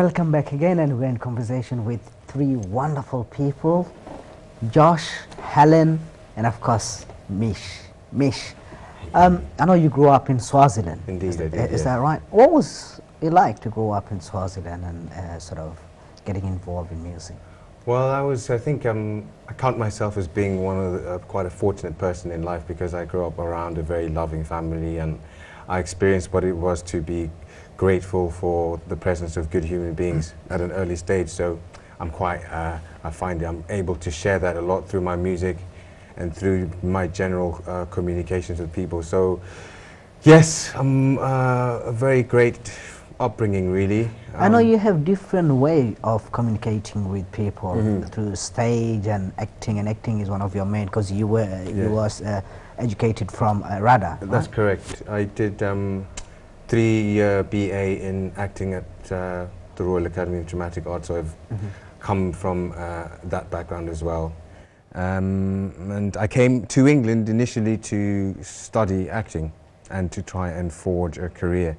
Welcome back again, and we're in conversation with three wonderful people: Josh, Helen, and of course Mish. Mish, I know you grew up in Swaziland. Indeed, I did. Is that right? What was it like to grow up in Swaziland and sort of getting involved in music? Well, I think I count myself as being one of the, quite a fortunate person in life, because I grew up around a very loving family, and I experienced what it was to be grateful for the presence of good human beings at an early stage. So I'm quite, I find I'm able to share that a lot through my music and through my general communications with people. So yes, a very great upbringing, really. I know you have different way of communicating with people through stage and acting is one of your main, because you was educated from RADA. That's correct. I did 3-year BA in acting at the Royal Academy of Dramatic Arts, so I've come from that background as well. And I came to England initially to study acting and to try and forge a career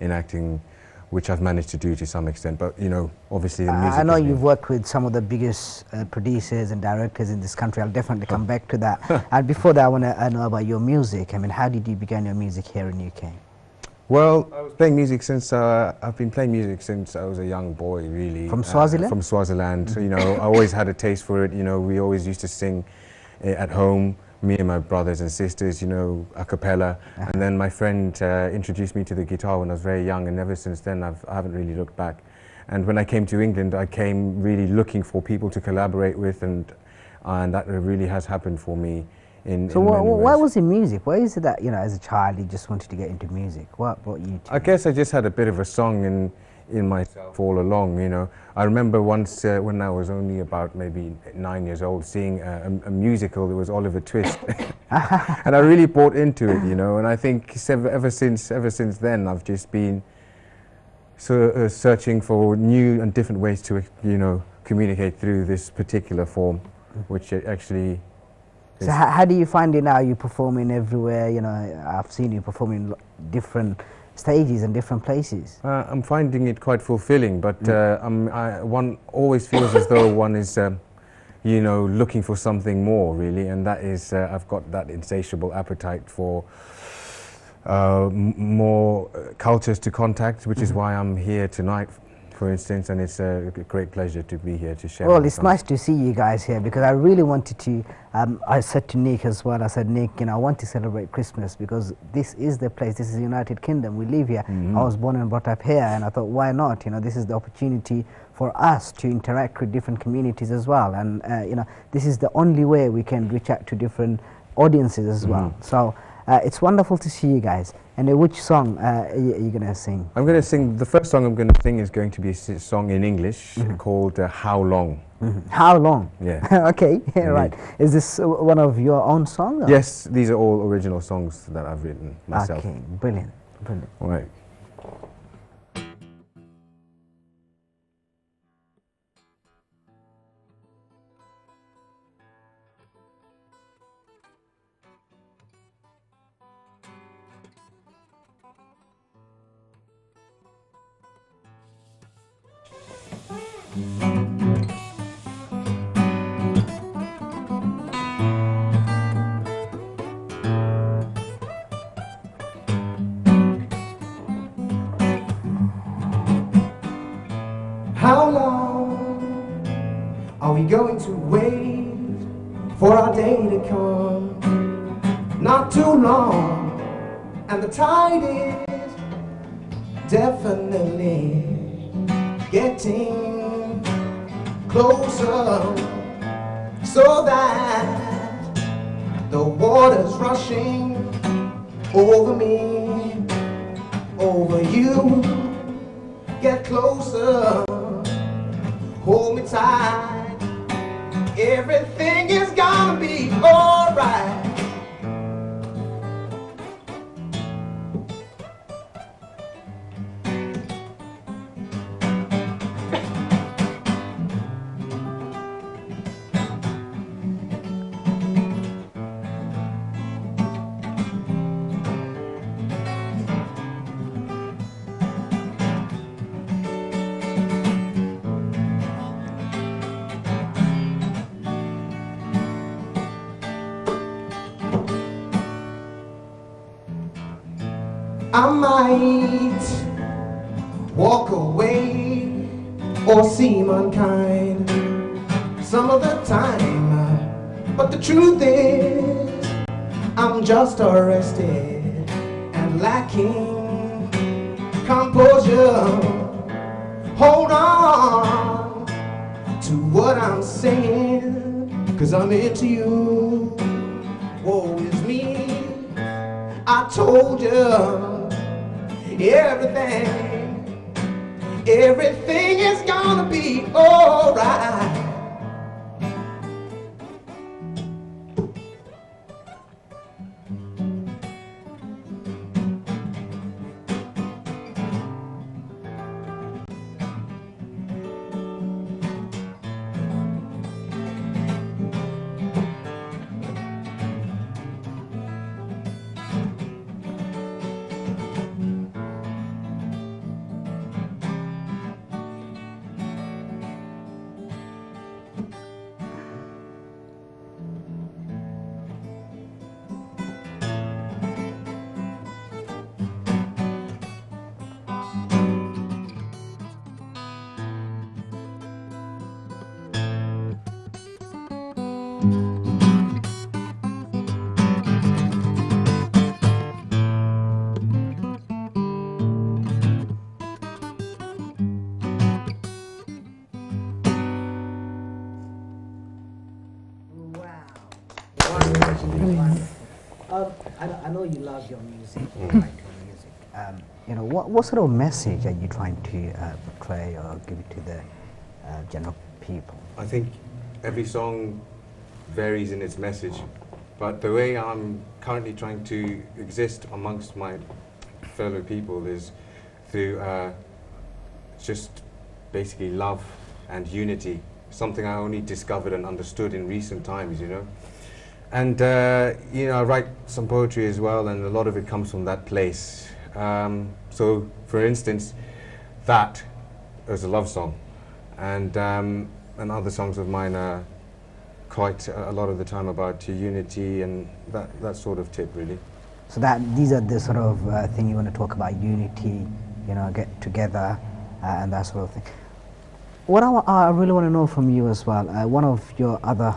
in acting, which I've managed to do to some extent. But you know, obviously the music. I know you've worked with some of the biggest producers and directors in this country. I'll definitely come back to that. And before that, I want to know about your music. I mean, how did you begin your music here in UK? Well, I was playing music since I've been playing music since I was a young boy, really. From Swaziland? From Swaziland. You know, I always had a taste for it. You know, we always used to sing at home, me and my brothers and sisters, you know, a cappella. And then my friend introduced me to the guitar when I was very young, and ever since then I haven't really looked back. And when I came to England, I came really looking for people to collaborate with, and that really has happened for me. So why was it music? Why is it that, you know, as a child you just wanted to get into music? What brought you to I guess I just had a bit of a song in myself all along, you know. I remember once when I was only about maybe 9 years old, seeing a musical. It was Oliver Twist. And I really bought into it, you know, and I think ever since then I've just been searching for new and different ways to, you know, communicate through this particular form, which actually. So how do you find it now? You're performing everywhere, you know, I've seen you performing different stages and different places. I'm finding it quite fulfilling, but one always feels as though one is, you know, looking for something more, really, and that is, I've got that insatiable appetite for more cultures to contact, which is why I'm here tonight, for instance, and it's a great pleasure to be here to share. Well, it's nice to see you guys here, because I really wanted to, I said to Nick as well, I said, Nick, you know, I want to celebrate Christmas because this is the place, this is the United Kingdom, we live here. I was born and brought up here, and I thought, why not? You know, this is the opportunity for us to interact with different communities as well, and you know, this is the only way we can reach out to different audiences as well. So it's wonderful to see you guys. And which song are you going to sing? I'm going to sing, the first song I'm going to sing is going to be a song in English called How Long. How Long? Yeah. Okay, yeah, right. Is this one of your own songs? Or? Yes, these are all original songs that I've written myself. Okay, brilliant, brilliant. All right. How long are we going to wait for our day to come? Not too long, and the tide is definitely getting closer, so that the water's rushing over me, over you. Get closer, hold me tight, everything is gonna be alright. I might walk away or seem unkind some of the time, but the truth is I'm just arrested and lacking composure. Hold on to what I'm saying, 'cause I'm into you. Woe is me, I told you everything is gonna be alright. I know you love your music, you like your music. You know, what sort of message are you trying to portray or give to the general people? I think every song varies in its message, but the way I'm currently trying to exist amongst my fellow people is through just basically love and unity, something I only discovered and understood in recent times, you know. And, you know, I write some poetry as well, and a lot of it comes from that place. So, for instance, that is a love song, and other songs of mine are quite a lot of the time about unity and that sort of tip, really. So these are the sort of thing you want to talk about, unity, you know, get together and that sort of thing. What I really want to know from you as well, one of your other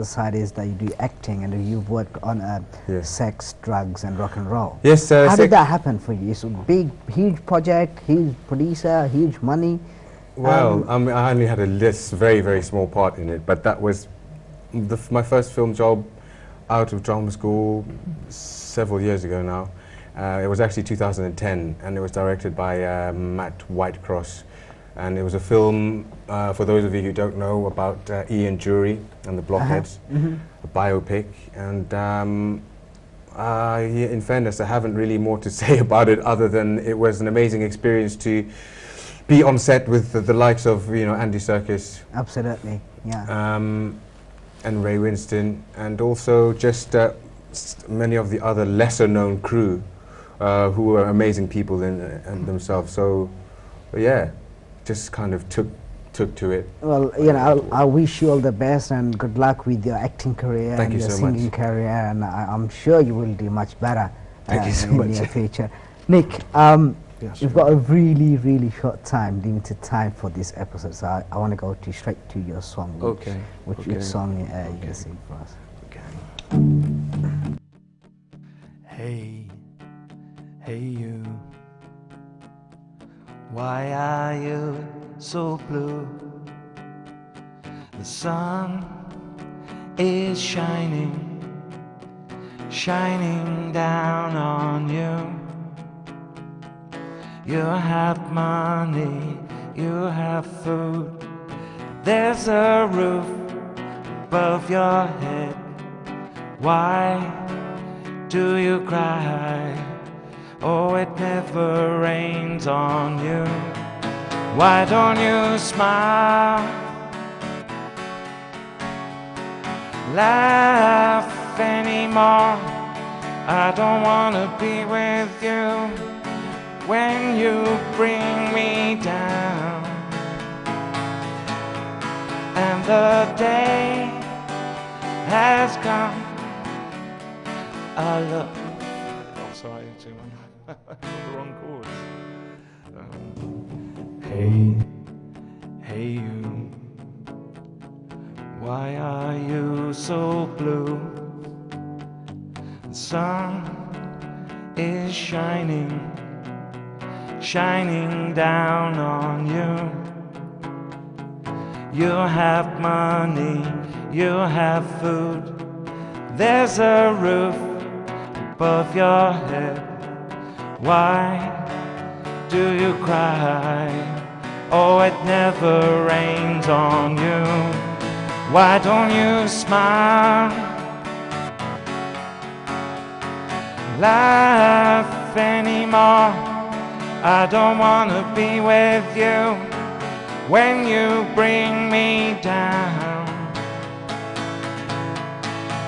side is that you do acting and you've worked on Yes. sex, drugs and rock and roll. Yes. How did that happen for you? It's a big, huge project, huge producer, huge money. Well, I only had a very, very small part in it, but that was my first film job out of drama school several years ago now. It was actually 2010, and it was directed by Matt Whitecross. And it was a film, for those of you who don't know, about Ian Jury and the Blockheads, a biopic. And in fairness, I haven't really more to say about it other than it was an amazing experience to be on set with the likes of, you know, Andy Serkis. Absolutely, yeah. And Ray Winston, and also just many of the other lesser-known crew who were amazing people in themselves. So, yeah. Just kind of took to it. Well, you know, I wish you all the best and good luck with your acting career and your singing career, and I'm sure you will do much better in the near future. Nick, we've got a really, really short time, limited time for this episode, so I want to go straight to your song. Which song you can sing for us? Hey, hey you. Why are you so blue? The sun is shining down on you. You have money, you have food. There's a roof above your head. Why do you cry? Oh, it never rains on you. Why don't you smile? Laugh anymore. I don't wanna be with you when you bring me down. And the day has come. I look. Oh, sorry, too much. the wrong chords. Hey, hey you, why are you so blue? The sun is shining down on you. You have money, you have food, there's a roof above your head. Why do you cry? Oh, it never rains on you. Why don't you smile? Laugh anymore. I don't want to be with you when you bring me down.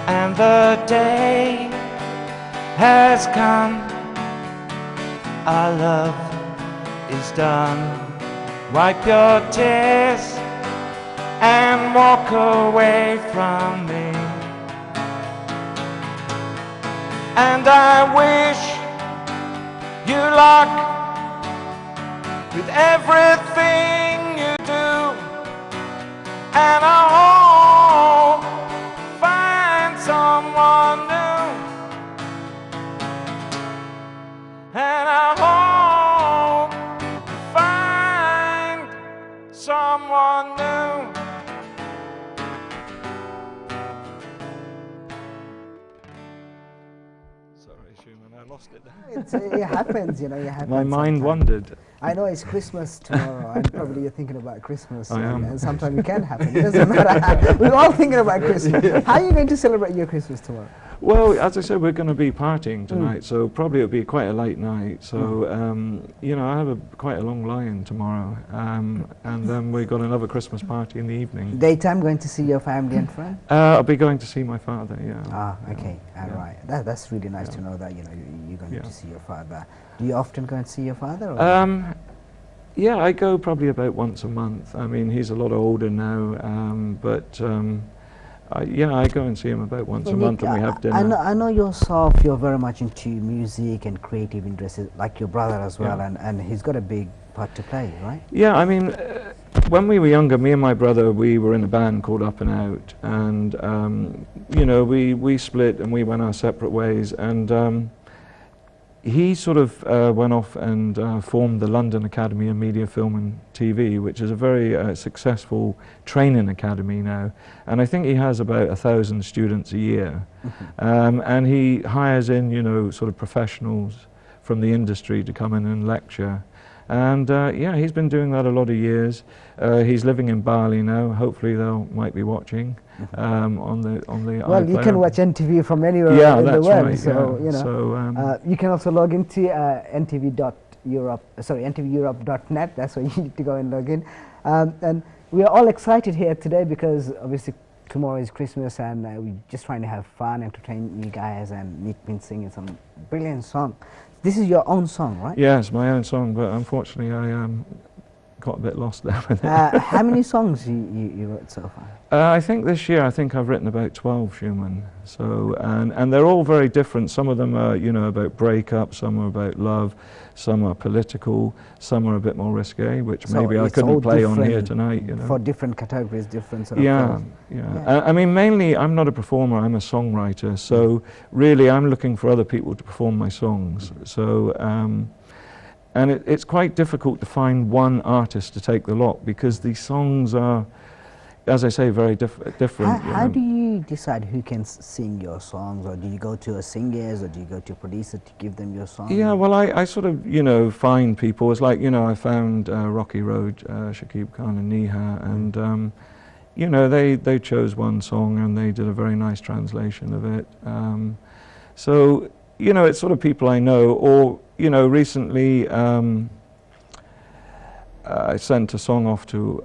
And the day has come, our love is done. Wipe your tears and walk away from me. And I wish you luck with everything you do, and I hope you find someone new, and I hope you find someone new. Sorry, Schumann, I lost it. It happens, you know. It happens. My mind sometimes. wandered. I know it's Christmas tomorrow, and probably you're thinking about Christmas. I am. And sometimes it can happen. It doesn't matter. We're all thinking about Christmas. Yeah. How are you going to celebrate your Christmas tomorrow? Well, as I said, we're going to be partying tonight, so probably it'll be quite a late night. So, you know, I have quite a long lie-in tomorrow, and then we've got another Christmas party in the evening. Daytime, going to see your family and friends? I'll be going to see my father, yeah. Ah, okay, all Yeah. right. That's really nice to know that, you know, you're going Yeah. to see your father. Do you often go and see your father? Or? Yeah, I go probably about once a month. I mean, he's a lot older now, but yeah, I go and see him about once a month, and we have dinner. I know yourself, you're very much into music and creative interests, like your brother as well, Yeah. and he's got a big part to play, right? Yeah, I mean, when we were younger, me and my brother, we were in a band called Up and Out, and you know, we split and we went our separate ways, and he sort of went off and formed the London Academy of Media, Film and TV, which is a very successful training academy now, and I think he has about 1,000 students a year. And he hires in, you know, sort of professionals from the industry to come in and lecture. And yeah, he's been doing that a lot of years. He's living in Bali now. Hopefully they might be watching on the Well, you iPlayer. can watch NTV from anywhere Yeah, in the that's world, right, so yeah. you know. So, you can also log into ntveurope.net. That's where you need to go and log in. And we are all excited here today because obviously tomorrow is Christmas, and we're just trying to have fun, entertain you guys, and Nick been singing some brilliant song. This is your own song, right? yeah, it's my own song, but unfortunately I got a bit lost there with it. How many songs you wrote so far? I think this year, I've written about 12 Schumann. So, and they're all very different. Some of them are, you know, about breakup, some are about love, some are political, some are a bit more risque, which So maybe I it's all couldn't play on here different tonight, you know. For different categories, different sort of Yeah, things. yeah. I mean, mainly, I'm not a performer, I'm a songwriter. So, really, I'm looking for other people to perform my songs. So, and it's quite difficult to find one artist to take the lot, because these songs are, as I say, very different. How do you decide who can sing your songs, or do you go to a singers, or do you go to a producer to give them your song? Yeah, well, I sort of, you know, find people. It's like, you know, I found Rocky Road, Shakib Khan and Neha, and, you know, they chose one song and they did a very nice translation of it. So, you know, it's sort of people I know, or, you know, recently I sent a song off to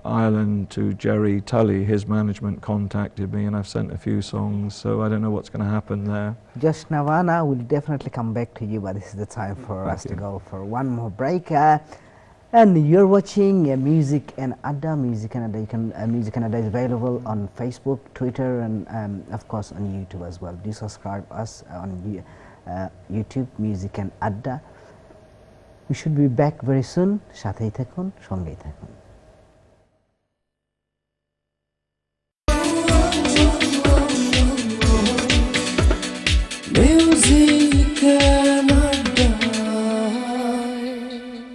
Ireland to Jerry Tully. His management contacted me, and I've sent a few songs, so I don't know what's going to happen there. Just Navana will definitely come back to you, but this is the time for us to go for one more break. And you're watching Music N Adda. Music N Adda. Music N Adda is available on Facebook, Twitter, and of course on YouTube as well. Do subscribe us on YouTube Music and Adda. We should be back very soon. সাথেই থাকুন, সঙ্গেই থাকুন।